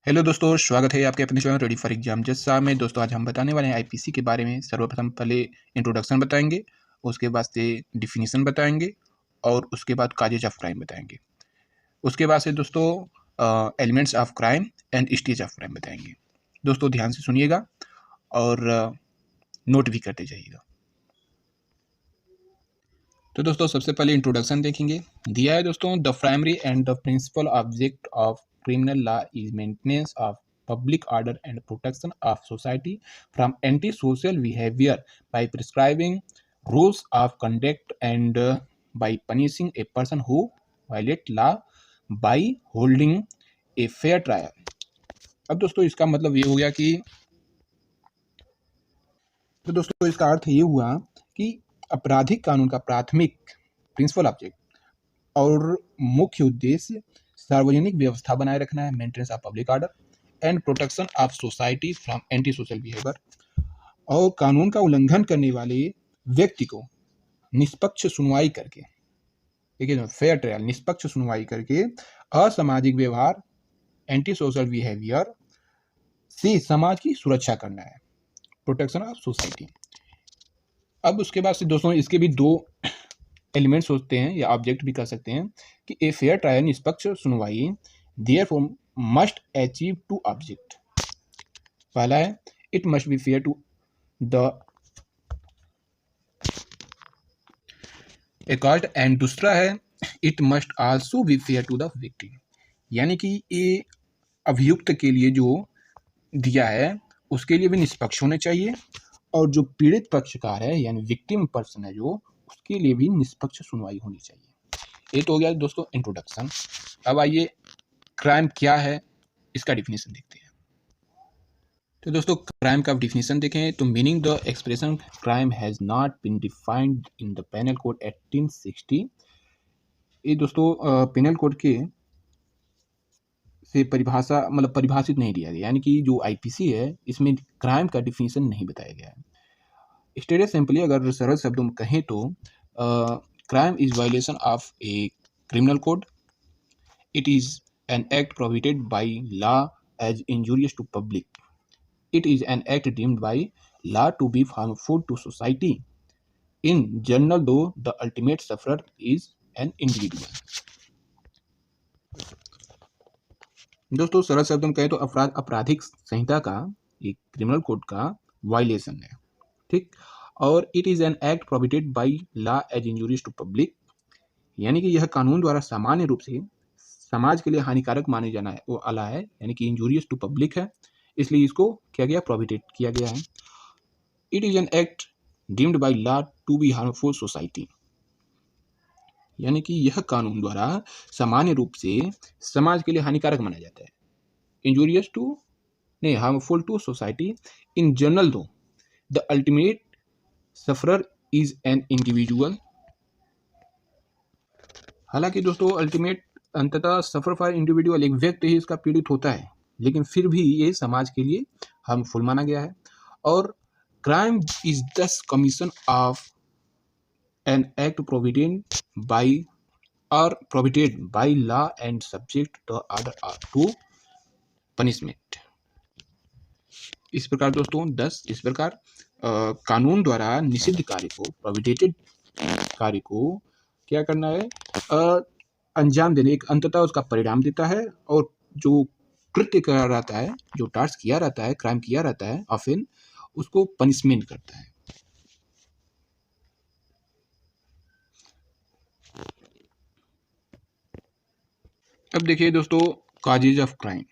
Hello दोस्तों, स्वागत है आपके अपने चैनल रेडी फॉर एग्जाम जज साहब में। दोस्तों आज हम बताने वाले हैं आईपीसी के बारे में। सर्वप्रथम पहले इंट्रोडक्शन बताएंगे, उसके बाद से डिफिनीशन बताएंगे और उसके बाद काजेज ऑफ क्राइम बताएंगे। उसके बाद से दोस्तों elements of crime and stage of crime बताएंगे। दोस्तों ध्यान से सुनिएगा और नोट भी करते जाइएगा। तो दोस्तों सबसे पहले इंट्रोडक्शन देखेंगे। दिया है दोस्तों, the primary and the principal object of criminal law is maintenance of public order and protection of society from antisocial behavior by prescribing rules of conduct and by punishing a person who violate law by holding a fair trial। अब दोस्तों इसका मतलब ये हो गया कि तो दोस्तों इसका अर्थ ये हुआ कि आपराधिक कानून का प्राथमिक प्रिंसिपल ऑब्जेक्ट और मुख्य उद्देश्य सार्वजनिक व्यवस्था बनाए रखना है, maintenance of public order and protection of society from anti social behaviour, और कानून का उल्लंघन करने वाले व्यक्ति को निष्पक्ष सुनवाई करके, देखिए फेयर ट्रायल, निष्पक्ष सुनवाई करके असामाजिक व्यवहार एंटी सोशल बिहेवियर से समाज की सुरक्षा करना है, प्रोटेक्शन ऑफ सोसाइटी। अब उसके बाद से दोस्तों इसके भी दो एलिमेंट्स होते हैं या ऑब्जेक्ट भी कर सकते हैं कि ए फेयर ट्रायल, निष्पक्ष सुनवाई, therefore must achieve two object. पहला है it must be fair to the accused and दूसरा है it must also be fair to the victim. यानी कि ये अभियुक्त के लिए जो दिया है उसके लिए भी निष्पक्ष होने चाहिए और जो पीड़ित पक्षकार है यानी विक्टिम पर्सन है जो, उसके लिए भी निष्पक्ष सुनवाई होनी चाहिए। ये तो हो गया दोस्तों इंट्रोडक्शन। अब आइए क्राइम क्या है इसका डिफिनीशन देखते हैं। तो दोस्तों क्राइम का डिफिनीशन देखें तो meaning the expression crime has not been defined in the penal code 1860। ये दोस्तों पेनल कोड के से परिभाषा मतलब परिभाषित नहीं दिया गया, यानी कि जो आईपीसी है इसमें क्राइम का डिफिनीशन नहीं बताया गया है। स्टेटेड सिंपली, अगर सरल शब्दों में कहें तो crime is violation of a criminal code. It is an act prohibited by law as injurious to public. It is an act deemed by law to be harmful to society in general, though the ultimate sufferer is an individual. दोस्तों सरल शब्दों में कहें तो अपराध आपराधिक संहिता का, एक क्रिमिनल कोड का वायलेशन है, ठीक। और it is an act prohibited by law as injurious to public, यानी कि यह कानून द्वारा सामान्य रूप से समाज के लिए हानिकारक माने जाना है वो अला है, यानी कि इंजूरियस टू पब्लिक है, इसलिए इसको क्या गया, प्रोहिबिटेड किया गया है। It is an act deemed by law to be harmful society, यानी कि यह कानून द्वारा सामान्य रूप से समाज के लिए हानिकारक माना जाता है। इंजूरियस टू नहीं, harmful to society in general, though the ultimate sufferer is an individual. हालांकि दोस्तों अल्टीमेट अंततः सफर फॉर इंडिविजुअल, एक व्यक्ति ही इसका पीड़ित होता है, लेकिन फिर भी ये समाज के लिए हार्मफुल माना गया है। और क्राइम इज दस commission of an act prohibited by law and subject the other to punishment। इस प्रकार दोस्तों 10 इस प्रकार कानून द्वारा निषिद्ध कार्य को, प्रोहिबिटेड कार्य को क्या करना है, अंजाम देने, एक अंततः उसका परिणाम देता है, और जो कृत्य किया रहता है, जो टास्क किया रहता है, क्राइम किया रहता है ऑफेन, उसको पनिशमेंट करता है। अब देखिए दोस्तों कॉजेज ऑफ क्राइम।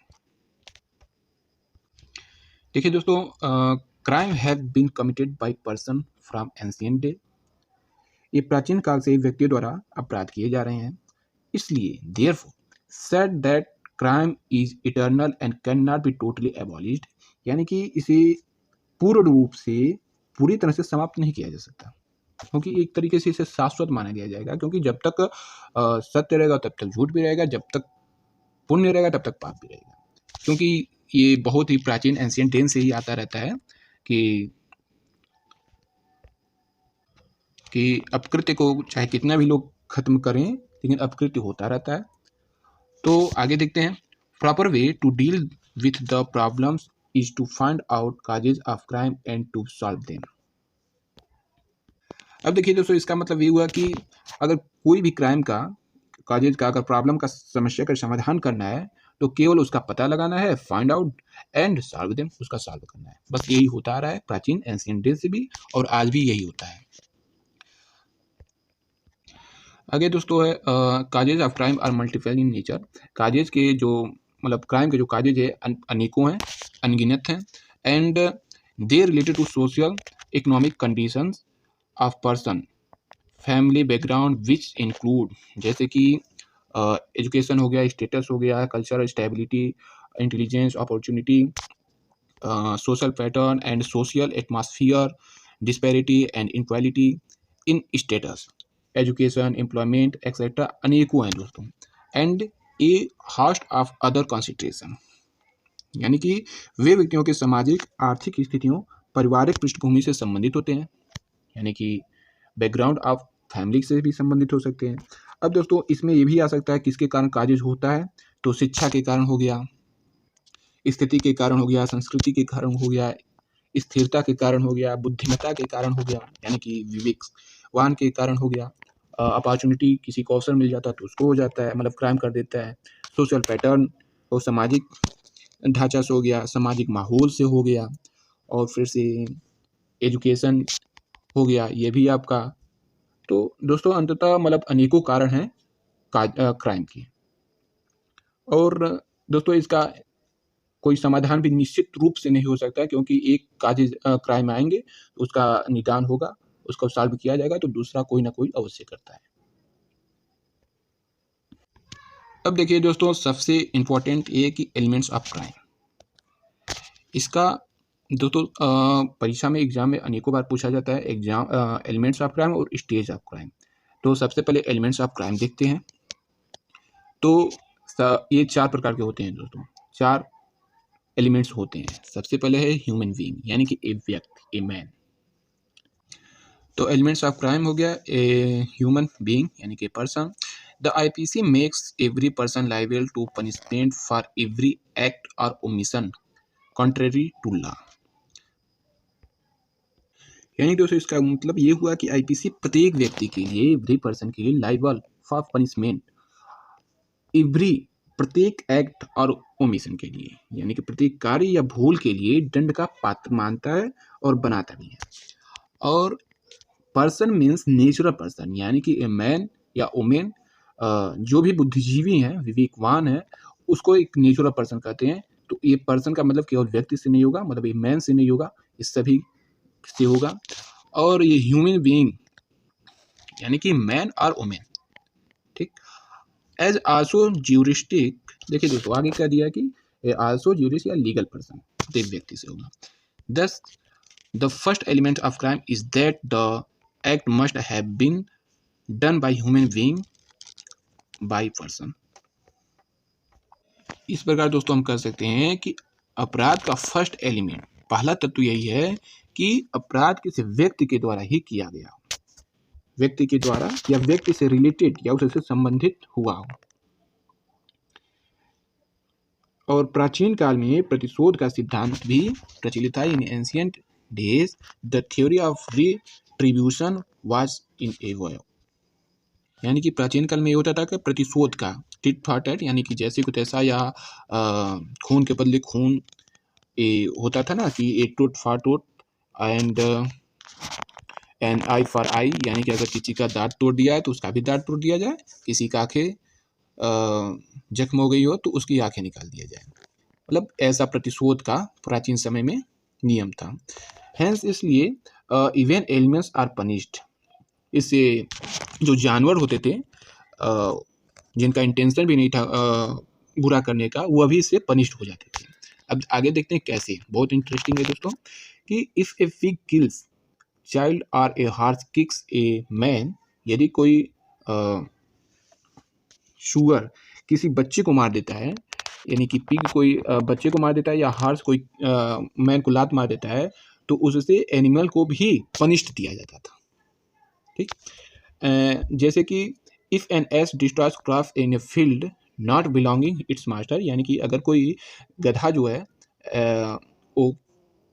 देखिए दोस्तों crime have been committed by person from ancient day. ये प्राचीन काल से व्यक्तियों द्वारा अपराध किए जा रहे हैं, इसलिए therefore said that crime is eternal and can not be totally abolished, यानी कि इसे पूर्ण रूप से पूरी तरह से समाप्त नहीं किया जा सकता, क्योंकि एक तरीके से इसे शाश्वत माना गया जाएगा, क्योंकि जब तक सत्य रहेगा तब तक झूठ भी रहेगा, जब तक पुण्य रहेगा तब तक पाप भी रहेगा। क्योंकि ये बहुत ही प्राचीन एंशिएंट डेज से ही आता रहता है कि अपकृत्य को चाहे कितना भी लोग खत्म करें, लेकिन अपकृत्य होता रहता है। तो आगे देखते हैं, proper way to deal with the problems is to find out causes of crime and to solve them। अब देखिए दोस्तों, इसका मतलब ये हुआ कि अगर कोई भी क्राइम का कॉजेज का, अगर प्रॉब्लम का, समस्या का समाधान करना है तो केवल उसका पता लगाना है, find out and solve them, उसका सॉल्व करना है। बस यही होता आ रहा है प्राचीन एंशिएंट डेज से भी, और आज भी यही होता है। आगे दोस्तों है causes of crime are multiple in nature. Causes के जो मतलब क्राइम के जो काजेज है अनेकों हैं, अनगिनत हैं, and they related to social economic conditions of person, family background which include, जैसे कि एजुकेशन हो गया, स्टेटस हो गया, cultural stability, intelligence, opportunity, social pattern and social atmosphere, disparity and inequality in status, education, employment etcetera, अनेकों हैं दोस्तों। And a host of other consideration, यानी कि वे व्यक्तियों के सामाजिक आर्थिक स्थितियों, पारिवारिक पृष्ठभूमि से संबंधित होते हैं, यानी कि बैकग्राउंड ऑफ फैमिली से भी संबंधित हो सकते हैं। अब दोस्तों इसमें ये भी आ सकता है किसके कारण काजेज होता है, तो शिक्षा के कारण हो गया, स्थिति के कारण हो गया, संस्कृति के कारण हो गया, स्थिरता के कारण हो गया, बुद्धिमत्ता के कारण हो गया, यानी कि विवेकवान के कारण हो गया, अपॉर्चुनिटी, किसी को अवसर मिल जाता है तो उसको हो जाता है, मतलब क्राइम कर देता है, सोशल पैटर्न और सामाजिक ढांचा से हो गया, सामाजिक माहौल से हो गया, और फिर से एजुकेशन हो गया, ये भी आपका। तो दोस्तों अंततः मतलब अनेकों कारण हैं क्राइम की, और दोस्तों इसका कोई समाधान भी निश्चित रूप से नहीं हो सकता है, क्योंकि एक काजेज क्राइम आएंगे तो उसका निदान होगा, उसको सॉल्व किया जाएगा, तो दूसरा कोई ना कोई अवश्य करता है। अब देखिए दोस्तों सबसे इम्पोर्टेंट ये कि एलिमेंट्स ऑफ क्राइम, इसका दोस्तों परीक्षा में, एग्जाम में अनेकों बार पूछा जाता है, एलिमेंट्स ऑफ क्राइम और स्टेज ऑफ क्राइम। तो सबसे पहले एलिमेंट्स ऑफ क्राइम देखते हैं। तो ये 4 प्रकार के होते हैं दोस्तों, 4 एलिमेंट्स होते हैं। सबसे पहले है ह्यूमन बीइंग, यानी कि एक व्यक्ति, ए मैन। तो एलिमेंट्स ऑफ क्राइम हो गया ए ह्यूमन बीइंग, यानी कि person. The IPC makes every person liable to punishment for every act और ओमिशन कॉन्ट्रेरी टू लॉ, यानी दोस्तों इसका मतलब ये हुआ कि आईपीसी प्रत्येक व्यक्ति के लिए, एवरी पर्सन के लिए लायबल फॉर पनिशमेंट, एवरी प्रत्येक एक्ट और ओमिशन के लिए, यानी कि प्रत्येक कार्य या भूल के लिए दंड का पात्र मानता है और बनाता भी है। और पर्सन मीन्स नेचुरल पर्सन, यानी कि ए मैन या वुमेन, जो भी बुद्धिजीवी हैं, विवेकवान है, उसको एक नेचुरल पर्सन कहते हैं। तो ये पर्सन का मतलब केवल व्यक्ति से नहीं होगा, मतलब ये मैन से नहीं होगा, इस सभी से होगा। और ये ह्यूमन बीइंग, यानी कि मैन और वुमेन, ठीक। एज आल्सो ज्यूरिस्टिक, देखिए दोस्तों आगे क्या दिया कि आल्सो ज्यूरिस या लीगल पर्सन, प्रत्येक व्यक्ति से होगा। Thus the first element of crime is that the act must have been done by human being by person. इस प्रकार दोस्तों हम कह सकते हैं कि अपराध का फर्स्ट एलिमेंट, पहला तत्व यही है कि अपराध किसी व्यक्ति के द्वारा ही किया गया, व्यक्ति के द्वारा या व्यक्ति से रिलेटेड या उससे संबंधित हुआ हो। और प्राचीन काल में प्रतिशोध का सिद्धांत भी प्रचलित था। In ancient days the theory of retribution was in vogue, यानी कि प्राचीन काल में ये होता था कि प्रतिशोध का, टिट फॉर टैट, यानी कि जैसे को तैसा, या खून के बदले खून, ये होता था ना कि ए टूट फॉर टूट एंड आई फॉर आई, यानी कि अगर किसी का दांत तोड़ दिया है तो उसका भी दांत तोड़ दिया जाए, किसी का आंखें जख्म हो गई हो तो उसकी आंखें निकाल दिया जाए। मतलब ऐसा प्रतिशोध का प्राचीन समय में नियम था। हेंस इसलिए इवन एलिमेंट्स आर पनिश्ड, इससे जो जानवर होते थे जिनका इंटेंशन भी नहीं था बुरा करने का, वो भी इससे पनिश्ड हो जाते थे। अब आगे देखते हैं कैसे, बहुत इंटरेस्टिंग है दोस्तों, कि if A pig kills child और a horse kicks a man, यदि कोई शुगर किसी बच्चे को मार देता है, यानी कि पिग कोई बच्चे को मार देता है, या हॉर्स कोई मैन को लात मार देता है, तो उससे एनिमल को भी पनिश्ड दिया जाता था, ठीक। जैसे कि if an ass destroys crop in a field not belonging its master, यानी कि अगर कोई गधा जो है वो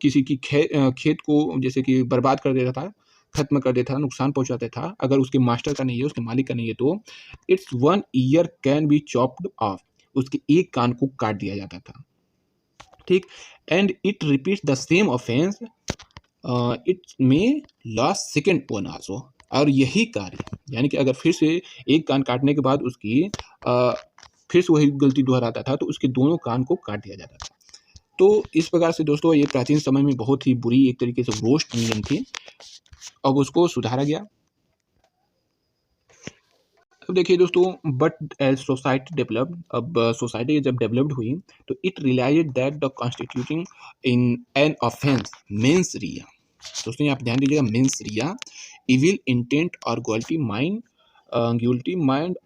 किसी की खेत को जैसे कि बर्बाद कर देता था, खत्म कर देता था, नुकसान पहुंचाता था, अगर उसके मास्टर का नहीं है, उसके मालिक का नहीं है, तो it's one year can be chopped off, उसके एक कान को काट दिया जाता था। ठीक, and it repeats the same offence it में लास्ट सेकेंड वन आल्सो, और यही कार्य, यानी कि अगर फिर से एक कान काटने के बाद उसकी फिर से वही गलती दोहराता था तो उसके दोनों कान को काट दिया जाता था। तो इस प्रकार से दोस्तों ये प्राचीन समय में बहुत ही बुरी एक तरीके से रोस्ट नियम थी, अब उसको सुधारा गया। अब देखिए दोस्तों, बट एज सोसाइटी डेवलप्ड, अब सोसाइटी जब डेवलप्ड हुई तो it realised that the constituting in an offence mens rea, दोस्तों आप ध्यान दीजिएगा, मेंस रिया इविल इंटेंट और गिल्टी माइंड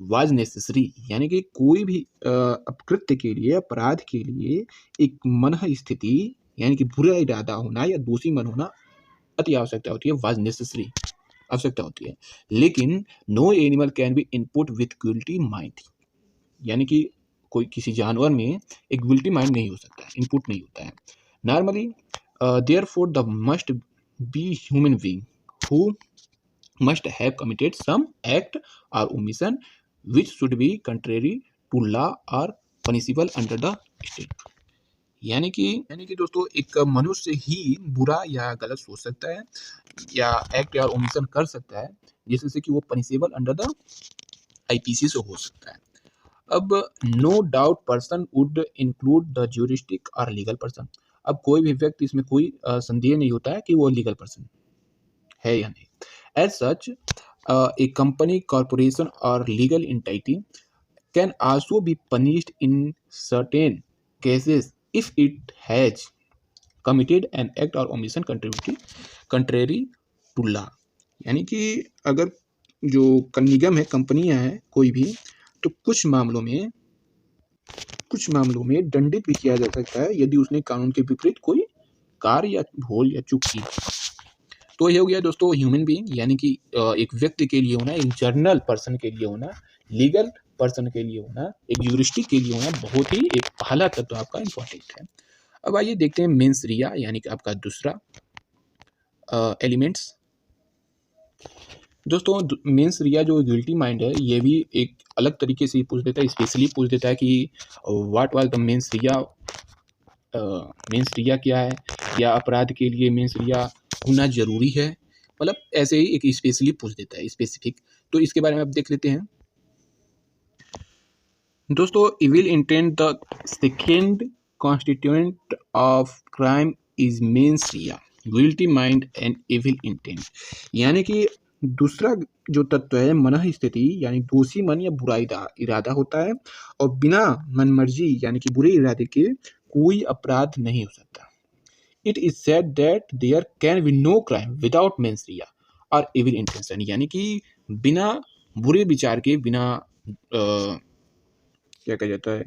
वाज नेसेसरी, यानी कि कोई भी अपकृत्य के लिए, अपराध के लिए एक मन स्थिति यानी कि बुरा इरादा होना या दोषी मन होना अति आवश्यकता होती है, वाज नेसेसरी, आवश्यकता होती है। लेकिन no animal can be input with guilty mind, यानी कि कोई किसी जानवर में एक गिल्टी माइंड नहीं हो सकता है, इनपुट नहीं होता है normally. Therefore the must be human being who must have committed some act or omission which should be contrary to law or punishable under the state, यानी कि दोस्तों एक मनुष्य ही बुरा या गलत सोच सकता है या एक्ट या ओमिशन कर सकता है जिससे कि वो पनिशेबल अंडर द आईपीसी से हो सकता है। अब no doubt person would include the juristic और लीगल पर्सन, अब कोई भी व्यक्ति इसमें कोई संदेह नहीं होता है कि वो लीगल पर्सन है या नहीं। As such a company, corporation or legal entity can also be punished in certain cases if it has committed an act or omission contrary to law, यानी कि अगर जो निगम है, कंपनियां हैं कोई भी, तो कुछ मामलों में दंडित भी किया जा सकता है यदि उसने कानून के विपरीत कोई कार्य या भूल या चूक की। तो ये हो गया दोस्तों ह्यूमन बीइंग, यानी कि एक व्यक्ति के लिए होना, एक जर्नल पर्सन के लिए होना, लीगल पर्सन के लिए होना, एक यूरिस्टिक के लिए होना, बहुत ही एक पहला तत्व आपका इंपॉर्टेंट है। अब आइए देखते हैं मेंस रिया, यानी कि आपका दूसरा एलिमेंट्स। दोस्तों मेंस रिया जो गिल्टी माइंड है, ये भी एक अलग तरीके से पूछ देता है, स्पेशली पूछ देता है कि what was the mains Riya, mains रिया क्या है, या अपराध के लिए मेंस रिया होना जरूरी है, मतलब ऐसे ही एक स्पेशली पूछ देता है, स्पेसिफिक। तो इसके बारे में आप देख लेते हैं। दोस्तों evil intent the second constituent of crime is mains Riya, guilty mind and evil intent, यानी कि दूसरा जो तत्व है मन स्थिति, यानी दोषी मन या बुरा इरादा होता है, और बिना मनमर्जी यानी कि बुरे इरादे के कोई अपराध नहीं हो सकता। It is said that there can be no crime without mens rea और इविल इंटेंशन, यानी कि बिना बुरे विचार के, बिना क्या कहा जाता है,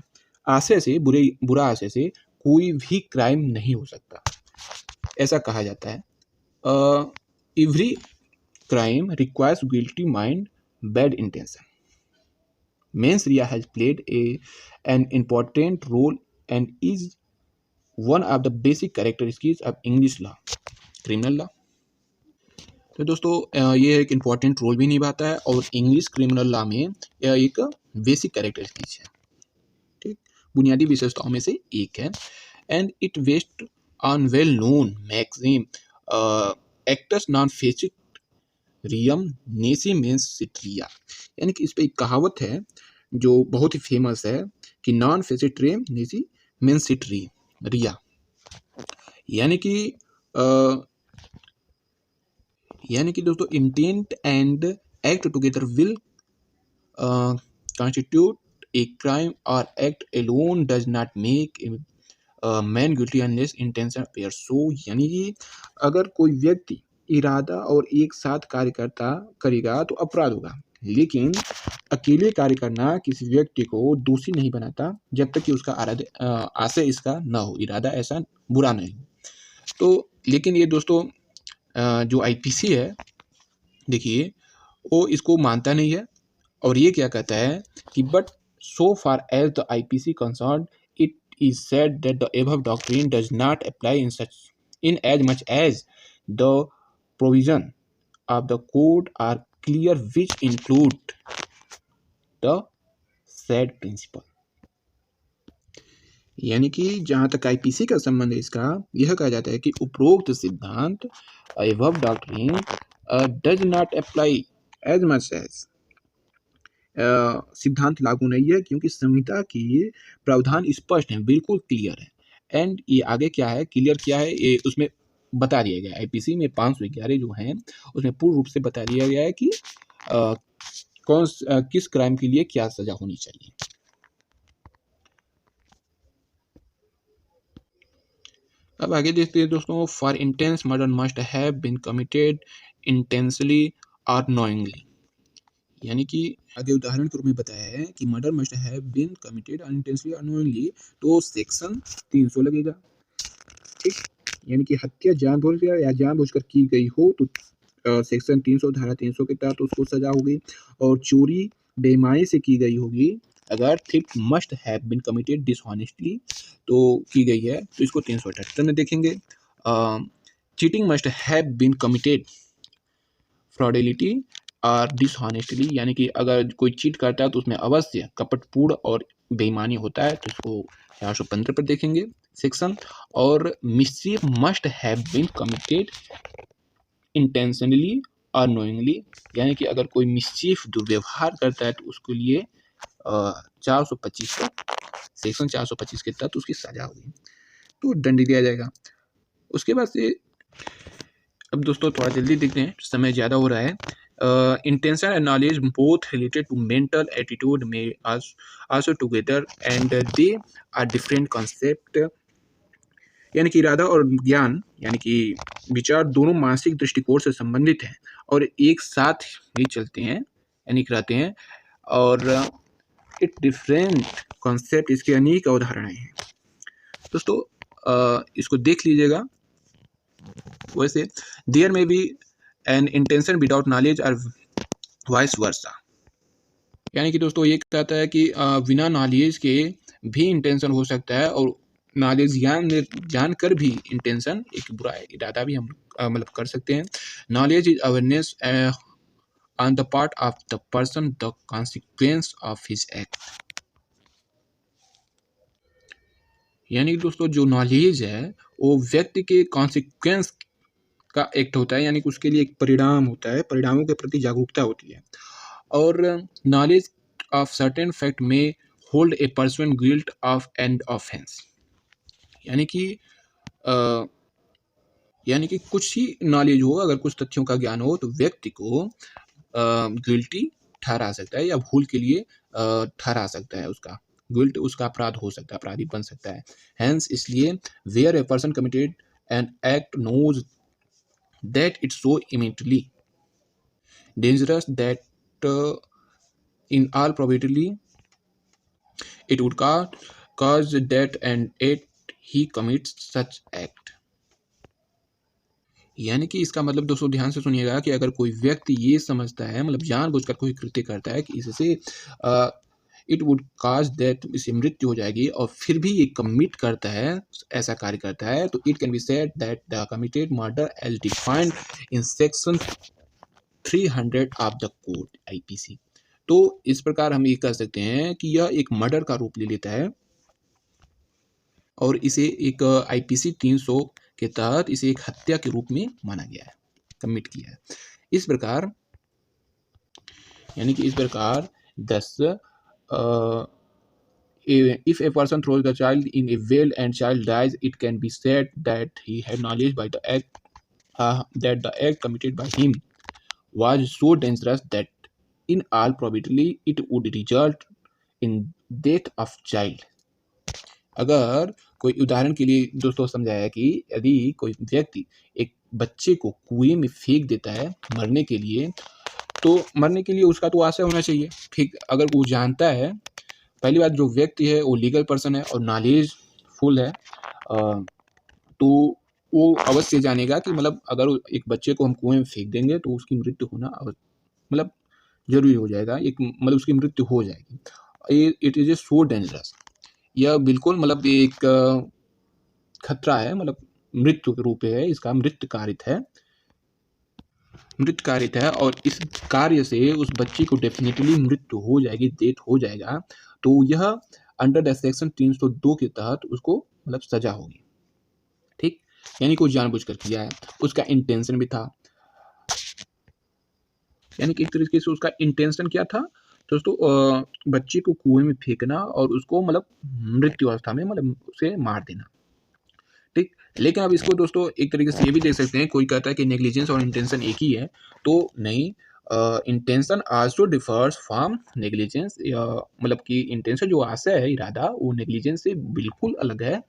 आशय से, बुरा आशय से कोई भी क्राइम नहीं हो सकता, ऐसा कहा जाता है। Every crime requires guilty mind, bad intention. Mains Riya has played an important role and is one of the basic characteristics of English law, criminal law। तो दोस्तों ये एक इम्पॉर्टेंट रोल भी निभाता है और इंग्लिश क्रिमिनल लॉ में यह एक बेसिक कैरेक्टरिस्टिक्स है, ठीक, बुनियादी विशेषताओं में से एक है। And it based on well known maxim actus non facit reum nisi mens sit rea, यानी कि इस पर एक कहावत है जो बहुत ही फेमस है कि non facit reum nisi mens sit rea, यानी कि दोस्तों intent and act together will constitute a crime or act alone does not make a man guilty unless intention appears so, यानी कि अगर कोई व्यक्ति इरादा और एक साथ कार्य करेगा तो अपराध होगा, लेकिन अकेले कार्य करना किसी व्यक्ति को दोषी नहीं बनाता जब तक कि उसका आशय इसका न हो, इरादा ऐसा बुरा नहीं हो। तो लेकिन ये दोस्तों जो आईपीसी है, देखिए वो इसको मानता नहीं है, और ये क्या कहता है कि but So far as the IPC concerned, it is said that the above doctrine does not apply in as much as the provision of the code are clear, which include the said principle. यानी कि जहाँ तक IPC का संबंध है इसका, यह कहा जाता है कि उपरोक्त सिद्धांत above doctrine does not apply as much as सिद्धांत लागू नहीं है, क्योंकि संहिता की प्रावधान स्पष्ट है, बिल्कुल क्लियर है। एंड ये आगे क्या है, क्लियर क्या है, ये उसमें बता दिया गया है। आईपीसी में 511 जो हैं उसमें पूर्ण रूप से बता दिया गया है कि किस क्राइम के लिए क्या सजा होनी चाहिए। अब आगे देखते हैं दोस्तों, for instance murder must have been committed intensely और नोइंगली। यानी कि आगे उदाहरण के रूप में बताया है कि murder must have been committed unintentionally unknowingly, तो सेक्शन 300 लगेगा। ठीक, यानी कि हत्या जानबूझकर या जानबूझकर की गई हो तो सेक्शन 300 धारा 300 के तहत उसको सजा होगी। और चोरी बेईमानी से की गई होगी, अगर theft must have been committed dishonestly तो की गई है, तो इसको 378 में देखेंगे। Cheating must have been committed fraudulently और डिसऑनेस्टली, यानी कि अगर कोई चीट करता है तो उसमें अवश्य कपटपूर्ण और बेईमानी होता है, तो इसको 415 पर देखेंगे सेक्शन। और mischief must have been committed intentionally और नोइंगली, यानी कि अगर कोई मिसचीफ दुर्व्यवहार करता है तो उसके लिए 425 सेक्शन 425 के तहत उसकी सजा होगी, तो दंड दिया जाएगा। उसके बाद से अब दोस्तों थोड़ा जल्दी देखते हैं, समय ज़्यादा हो रहा है। Intention and knowledge both related to mental attitude में also together and they are different concept. यानी कि इरादा और ज्ञान यानी कि विचार दोनों मानसिक दृष्टिकोण से संबंधित हैं और एक साथ ही चलते हैं यानी कि रहते हैं, और इट डिफरेंट कॉन्सेप्ट, इसके अनेक अवधारणाएं हैं। दोस्तों इसको देख लीजिएगा। वैसे there may be an intention without knowledge और वाइस वर्सा, यानी कि दोस्तों ये कहता है कि बिना नॉलेज के भी इंटेंशन हो सकता है और नॉलेज जान कर भी इंटेंशन एक बुरा इरादा भी हम मतलब कर सकते हैं। Knowledge is awareness on the part of the person the consequence of his act. यानी कि दोस्तों जो नॉलेज है वो व्यक्ति के कॉन्सिक्वेंस का एक्ट होता है, यानी कि उसके लिए एक परिणाम होता है, परिणामों के प्रति जागरूकता होती है। और नॉलेज ऑफ सर्टेन फैक्ट में hold a person guilt of an offence, यानी कि कुछ ही नॉलेज हो, अगर कुछ तथ्यों का ज्ञान हो तो व्यक्ति को गिल्टी ठहरा सकता है या भूल के लिए ठहरा सकता है, उसका गिल्ट उसका अपराध हो सकता है, अपराधी बन सकता है। हेंस इसलिए where a person committed an act knows that it's so immediately dangerous that in all probability it would cause death and yet he commits such act। यानी कि इसका मतलब दोस्तों ध्यान से सुनिएगा कि अगर कोई व्यक्ति ये समझता है, मतलब जानबूझकर कोई कृत्य करता है कि इससे इट वुड काज डेथ, इससे मृत्यु हो जाएगी, और फिर भी ये कमिट करता है, ऐसा कार्य करता है, तो it can be said that the committed murder as defined in section 300 of the code IPC. तो इस प्रकार हम ये कह सकते हैं कि यह एक मर्डर का रूप ले लेता है और इसे एक आईपीसी 300 के तहत इसे एक हत्या के रूप में माना गया है, कमिट किया है। इस प्रकार यानी कि इस प्रकार 10 if a person throws the child in a well and child dies, it can be said that he had knowledge by the act that the act committed by him was so dangerous that in all probability it would result in death of child। अगर कोई उदाहरण के लिए दोस्तों समझाया कि यदि कोई व्यक्ति एक बच्चे को कुएं में फेंक देता है मरने के लिए, तो मरने के लिए उसका तो आशय होना चाहिए। ठीक, अगर वो जानता है, पहली बात जो व्यक्ति है वो लीगल पर्सन है और नॉलेज फुल है, तो वो अवश्य जानेगा कि मतलब अगर एक बच्चे को हम कुएं में फेंक देंगे तो उसकी मृत्यु होना मतलब जरूरी हो जाएगा, एक मतलब उसकी मृत्यु हो जाएगी। It is a so dangerous. यह बिल्कुल मतलब एक खतरा है, मतलब मृत्यु के रूप है, इसका मृत्यु कारित है और इस कार्य से उस बच्ची को डेफिनेटली मृत्यु हो जाएगी, डेथ हो जाएगा। तो यह अंडर द सेक्शन 302 के तहत उसको मतलब सजा होगी। ठीक, यानी कि वो जानबूझकर किया है, उसका इंटेंशन भी था, यानी कि एक तरीके से उसका इंटेंशन क्या था दोस्तों, बच्ची को कुएं में फेंकना और उसको मतलब मृत्यु अवस्था में मतलब उसे मार देना। ठीक, लेकिन अब इसको दोस्तों एक तरीके से ये भी देख सकते हैं, कोई कहता है कि नेग्लिजेंस और इंटेंशन एक ही है, तो नहीं, intention also differs from negligence, मतलब कि इंटेंशन जो आशय है, इरादा, वो नेग्लिजेंस से बिल्कुल अलग है।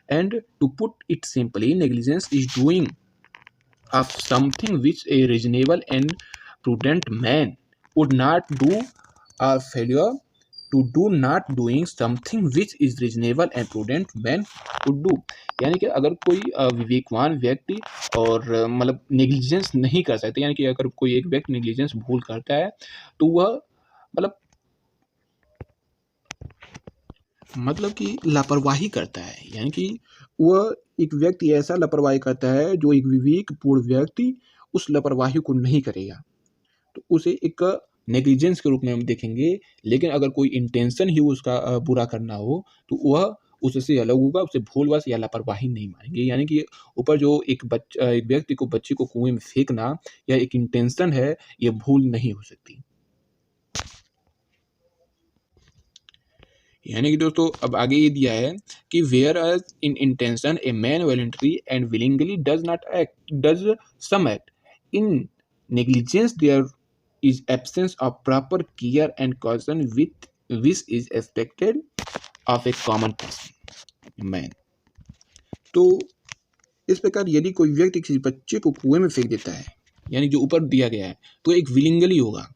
And to put it simply, negligence is doing of something which a reasonable and prudent man would not do, or failure to do not doing something which is reasonable and prudent man would do। यानी कि अगर कोई विवेकवान व्यक्ति और मतलब negligence नहीं कर सकते, यानी कि अगर कोई एक व्यक्ति नेग्लिजेंस भूल करता है तो वह मतलब कि लापरवाही करता है, यानी कि वह एक व्यक्ति ऐसा लापरवाही करता है जो एक विवेकपूर्ण व्यक्ति उस लापरवाही को नहीं करेगा, तो उसे एक नेग्लिजेंस के रूप में हम देखेंगे। लेकिन अगर कोई इंटेंशन ही उसका बुरा करना हो तो वह उससे अलग होगा, उसे भूलवश या लापरवाही नहीं मानेंगे। यानी कि ऊपर जो एक व्यक्ति को, बच्चे को कुएं में फेंकना या एक इंटेंशन है, ये भूल नहीं हो सकती। यानी कि दोस्तों अब आगे ये दिया है कि whereas in intention a man voluntary and willingly does some act, in negligence there is absence of proper care and caution with which is expected of a common person man. तो इस प्रकार यदि कोई व्यक्ति किसी बच्चे को कुएं में फेंक देता है, यानी जो ऊपर दिया गया है, तो एक विलिंगली होगा,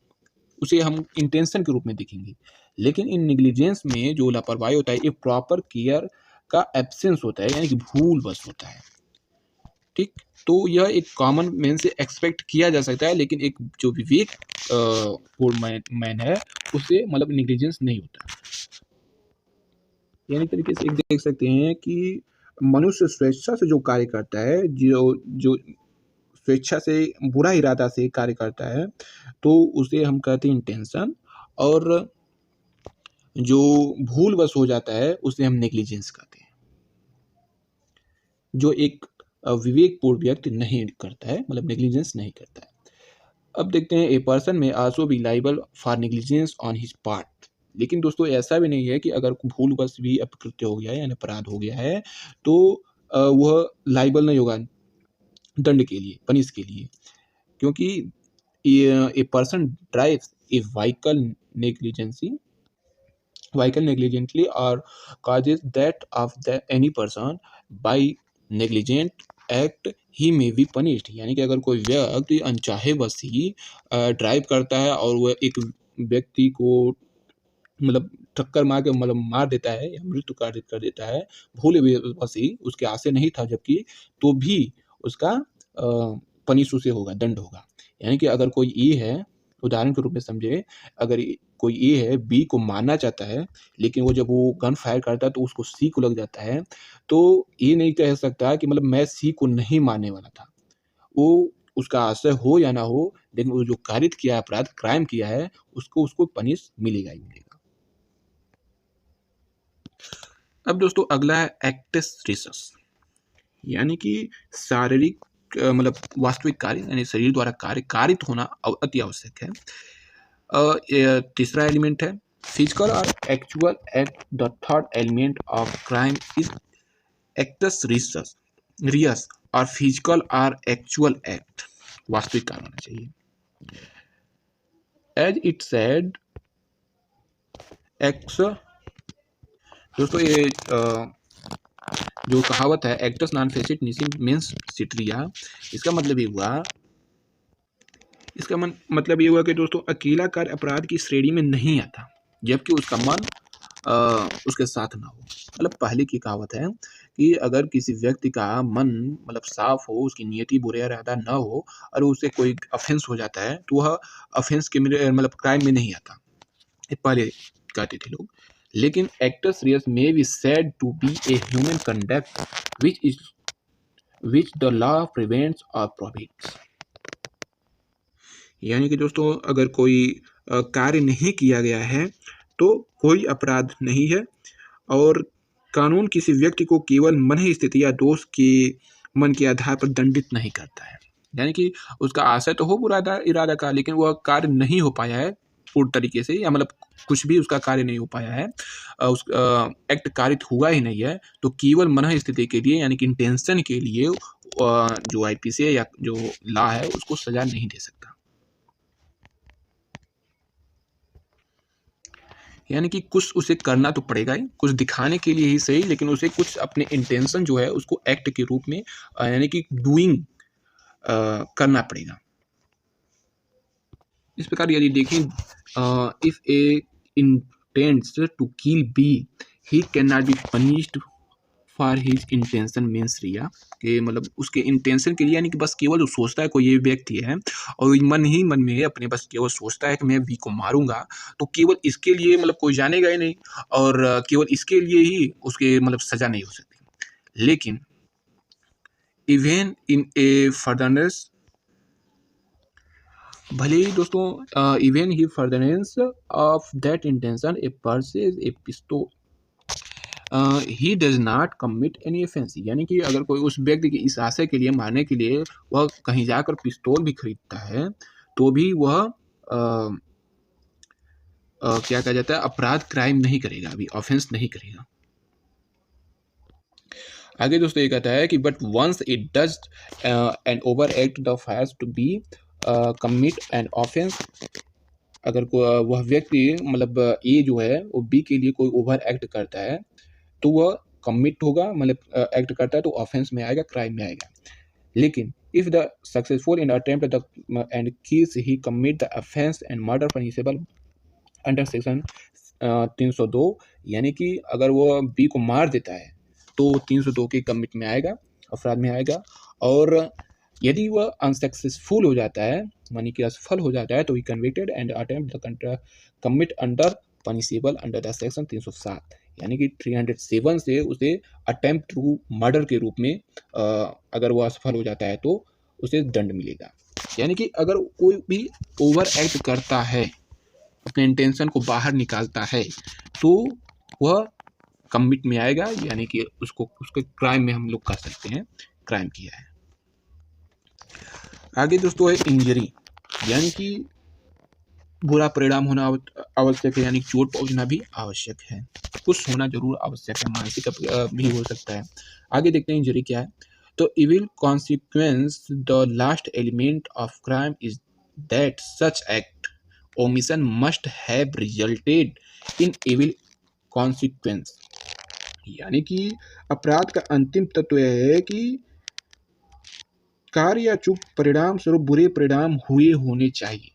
उसे हम इंटेंशन के रूप में देखेंगे। लेकिन इन नेग्लिजेंस में जो लापरवाही होता है, ये प्रॉपर केयर का एब्सेंस होता है, यानी कि भूलवश होता है। ठीक, तो यह एक कॉमन मैन से एक्सपेक्ट किया जा सकता है, लेकिन एक जो विवेक पूर्ण मैन है उससे मतलब नेग्लिजेंस नहीं होता। यानी तरीके से एक देख सकते हैं कि मनुष्य स्वेच्छा से जो कार्य करता है, जो स्वेच्छा से बुरा इरादा से कार्य करता है, तो उसे हम कहते हैं इंटेंशन, और जो भूलवश हो जाता है उसे हम नेग्लिजेंस कहते हैं, जो एक विवेकपूर्ण व्यक्ति नहीं करता है, मतलब नेग्लिजेंस नहीं करता है। अब देखते हैं, ए पर्सन में also be liable for negligence on his part. लेकिन दोस्तों ऐसा भी नहीं है कि अगर भूलवश भी अपकृत्य हो गया है या अपराध हो गया है तो वह लाइबल नहीं होगा दंड के लिए, पनिश के लिए, क्योंकि a person drives A vehicle negligently or causes that of any person by negligent act he may be punished। यानी कि अगर कोई व्यक्ति अनचाहे बस ही ड्राइव करता है और वह एक व्यक्ति को मतलब टक्कर मार के मतलब मार देता है या मृत्यु कारित कर देता है, भूल बस ही, उसके आशय नहीं था जबकि, तो भी उसका पनिश उसे होगा, दंड होगा। यानी कि अगर कोई ए है, उदाहरण के रूप में समझे, अगर कोई ए है, बी को मारना चाहता है, लेकिन वो जब वो गन फायर करता है तो उसको सी को लग जाता है, तो ये नहीं कह सकता कि मतलब मैं सी को नहीं मारने वाला था। वो उसका आशय हो या ना हो, लेकिन वो जो कारित किया, अपराध क्राइम किया है, उसको पनिश मिलेगा ही मिलेगा। अब दोस्तों अगला है एक्टस रीसस, यानी कि शारीरिक मतलब वास्तविक कार्य, यानी शरीर द्वारा कारित होना अति आवश्यक है। तीसरा एलिमेंट है फिजिकल और actual act. The third element of crime is actus reus और फिजिकल और एक्चुअल एक्ट, वास्तविक कार्य होना चाहिए। एज इट सेड एक्स, दोस्तों ये जो कहावत है एक्टस नॉन फेसिट निसी मीन्स सिट्रिया, इसका मतलब ये हुआ, मतलब ये हुआ कि दोस्तों अकेला कार्य अपराध की श्रेणी में नहीं आता जबकि उसका मन उसके साथ ना हो। मतलब पहले की कहावत है कि अगर किसी व्यक्ति का मन मतलब साफ हो, उसकी नियति बुरा इरादा ना हो और उसे कोई ऑफेंस हो जाता है तो वह ऑफेंस के मतलब क्राइम में नहीं आता, ये पहले कहते थे लोग। लेकिन actus reus may be said to be a human conduct which the law prevents और प्रोहिबिट्स। यानी कि दोस्तों अगर कोई कार्य नहीं किया गया है तो कोई अपराध नहीं है, और कानून किसी व्यक्ति को केवल मन ही स्थिति या दोष के मन के आधार पर दंडित नहीं करता है। यानी कि उसका आशय तो हो बुरा इरादा का, लेकिन वह कार्य नहीं हो पाया है पूर्ण तरीके से, या मतलब कुछ भी उसका कार्य नहीं हो पाया है, उस एक्ट कारित हुआ ही नहीं है, तो केवल मन स्थिति के लिए यानी कि इंटेंशन के लिए जो आईपीसी है या जो लॉ है उसको सजा नहीं दे सकता। यानी कि कुछ उसे करना तो पड़ेगा ही, कुछ दिखाने के लिए ही सही, लेकिन उसे कुछ अपने इंटेंशन जो है उसको एक्ट के रूप में यानी कि डूइंग करना पड़ेगा। इस प्रकार यदि देखें, if A intents to kill B he can not be punished for his intention mens rea, कि मतलब उसके इंटेंशन के लिए, यानी कि बस केवल वो सोचता है, कोई ये व्यक्ति है और मन ही मन में अपने बस केवल सोचता है कि मैं बी को मारूंगा, तो केवल इसके लिए मतलब कोई जानेगा ही नहीं, और केवल इसके लिए ही उसके मतलब सजा नहीं हो सकती। लेकिन इवन इन ए फर्दरनेस, भले ही दोस्तों इवन ही furtherness of that intention A purchase a pistol he does not commit any offence. यानी कि अगर कोई उस व्यक्ति की इस आशय के लिए मारने के लिए वह कहीं जाकर पिस्तौल भी खरीदता है, तो भी वह क्या कहा जाता है, अपराध क्राइम नहीं करेगा, अभी ऑफेंस नहीं करेगा। आगे दोस्तों ये कहता है कि but once it does an overt act desires to be commit an offence, अगर वह व्यक्ति मतलब ए जो है वो बी के लिए कोई ओवर एक्ट करता है तो वह कमिट होगा, मतलब एक्ट करता है तो ऑफेंस में आएगा, क्राइम में आएगा। लेकिन if the successful in attempt the end kills he commit the offence and murder punishable under section 302, यानी कि अगर वो बी को मार देता है तो 302 के कमिट में आएगा, अपराध में आएगा। और यदि वह अनसक्सेसफुल हो जाता है, यानी कि असफल हो जाता है, तो he convicted and attempt the commit under punishable under the section 307, यानी कि 307 से उसे अटेम्प्ट टू मर्डर के रूप में अगर वो असफल हो जाता है तो उसे दंड मिलेगा। यानी कि अगर कोई भी ओवर एक्ट करता है, अपने इंटेंशन को बाहर निकालता है, तो वह कमिट में आएगा, यानी कि उसको उसके क्राइम में हम लोग कर सकते हैं, क्राइम किया है। आगे दोस्तों है इंजरी, यानी कि बुरा परिणाम होना आवश्यक है, यानी चोट पहुंचना भी आवश्यक है, कुछ होना जरूर आवश्यक है, मानसिक भी हो सकता है। आगे देखते हैं इंजरी क्या है। तो evil consequence the last element of crime is that such act omission must have resulted in evil consequence, यानी कि अपराध का अंतिम तत्व यह है कि कार्य या चूक परिणाम स्वरूप बुरे परिणाम हुए होने चाहिए।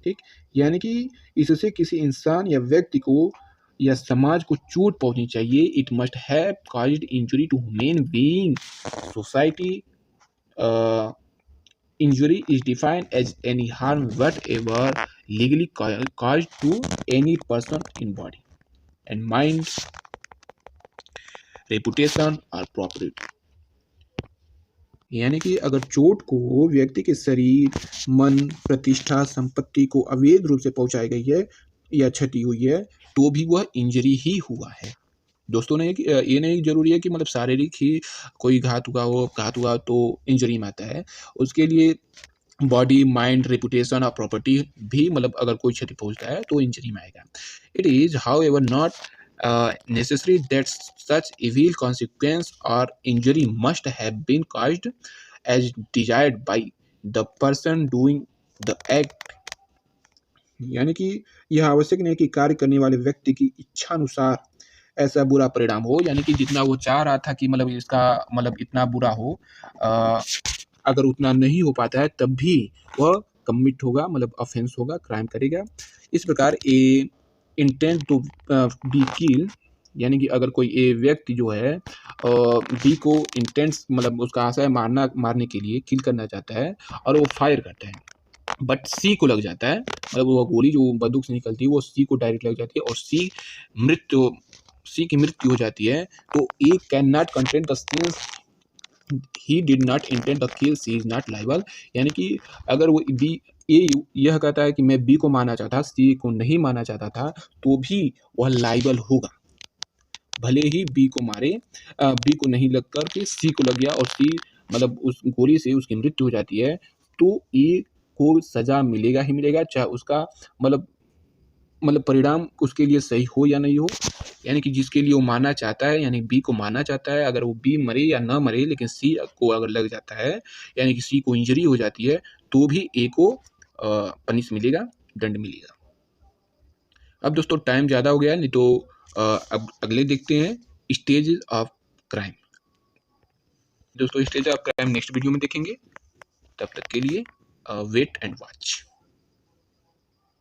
ठीक, यानी कि इससे किसी इंसान या व्यक्ति को या समाज को चोट पहुंचनी चाहिए। It must have caused injury to human being society. Injury is defined as any harm whatever legally caused to any person in body and mind, reputation और प्रॉपर्टी। यानी कि अगर चोट को व्यक्ति के शरीर, मन, प्रतिष्ठा, संपत्ति को अवैध रूप से पहुंचाई गई है या क्षति हुई है तो भी वह इंजरी ही हुआ है। दोस्तों ने ये नहीं जरूरी है कि मतलब शारीरिक ही कोई घात हुआ तो इंजरी में आता है, उसके लिए बॉडी, माइंड, रेपुटेशन और प्रॉपर्टी भी मतलब अगर कोई क्षति पहुंचता है तो इंजरी में आएगा। It is how ever not necessary that such evil consequence or injury must have been caused as desired by the person doing the act, यानी कि यह आवश्यक नहीं कि कार्य करने वाले व्यक्ति की इच्छा अनुसार ऐसा बुरा परिणाम हो, यानी कि जितना वो चाह रहा था कि मतलब इसका मतलब इतना बुरा हो, अगर उतना नहीं हो पाता है तब भी वह कमिट होगा, मतलब ऑफेंस होगा, क्राइम करेगा। इस प्रकार ए इंटेंट टू बी किल, यानी कि अगर कोई ए व्यक्ति जो है बी को इंटेंस मतलब उसका आशा है मारने के लिए किल करना चाहता है और वो फायर करता है, बट सी को लग जाता है, मतलब वो गोली जो बंदूक से निकलती है वो सी को डायरेक्ट लग जाती है और सी की मृत्यु हो जाती है, तो A can not contain the scenes he did not intend the kill, C is not liable. यानी कि अगर वो बी ए यह कहता है कि मैं बी को मारना चाहता, सी को नहीं मारना चाहता था, तो भी वह लाइबल होगा, भले ही बी को मारे, बी को नहीं लग कर के सी को लग गया और सी मतलब उस गोली से उसकी मृत्यु हो जाती है, तो ए को सजा मिलेगा ही मिलेगा, चाहे उसका मतलब परिणाम उसके लिए सही हो या नहीं हो। यानी कि जिसके लिए वो मारना चाहता है, यानी बी को मारना चाहता है, अगर वो बी मरे या ना मरे, लेकिन सी को अगर लग जाता है, यानी कि सी को इंजरी हो जाती है, तो भी ए को पनिश मिलेगा, दंड मिलेगा। अब दोस्तों टाइम ज़्यादा हो गया है, नहीं तो अब अगले देखते हैं, स्टेज ऑफ क्राइम। दोस्तों stage of crime next video में देखेंगे, तब तक के लिए वेट एंड वॉच।